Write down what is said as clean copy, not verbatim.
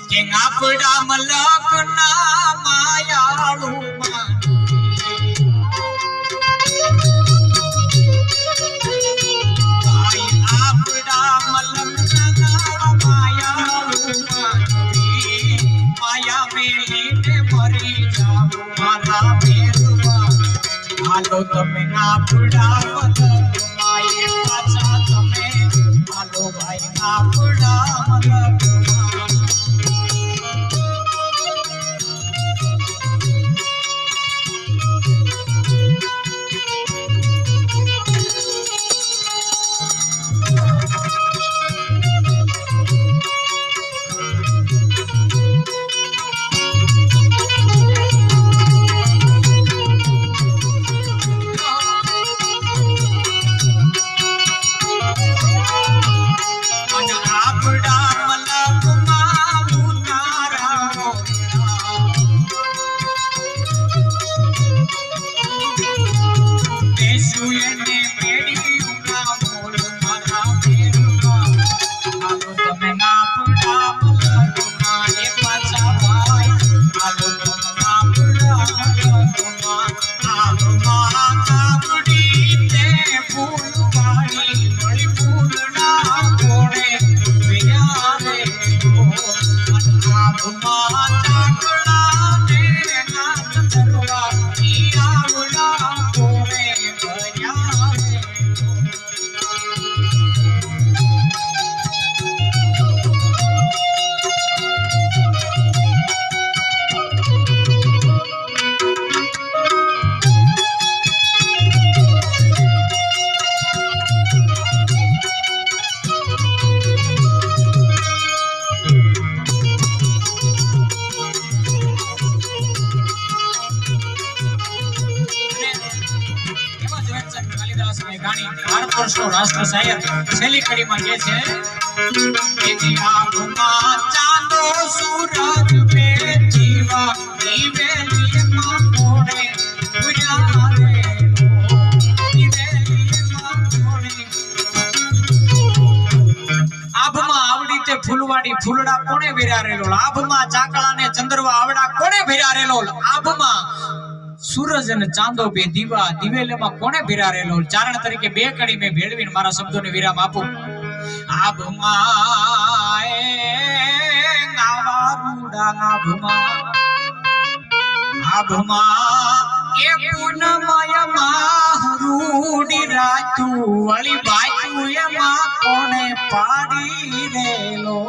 કે આપડા મલકના માયાળુ હાલો તમે આપડા મલકમાએ પાછા તમે હાલો ભાઈ આપડા મલકમાં રાષ્ટ્ર શાયર છેલ્લી કડીમાં કહે છે કે જીઆમાં ચાંદો સૂરજ બે જીવા દિવેલીમાં કોણે ઉજારે દિવેલીમાં કોણે આભમાં આવડી તે ફૂલવાડી ફૂલડા કોણે વિરારેલો આભમાં ચાકળાને ચંદ્રવા આવડા કોણે વિરારેલો આભમાં सूरज અને ચાંદો બે દીવા દિવેલેમાં કોણે ભેરારેલો ચારણ તરીકે બે કડી મે ભેળવીને મારા શબ્દોને વિરામ આપું આભમાં નાવારુડા આભમાં એ પૂનમયમાં રૂડી રાતું વળી બાજુ એમાં કોણે પાડી રેલો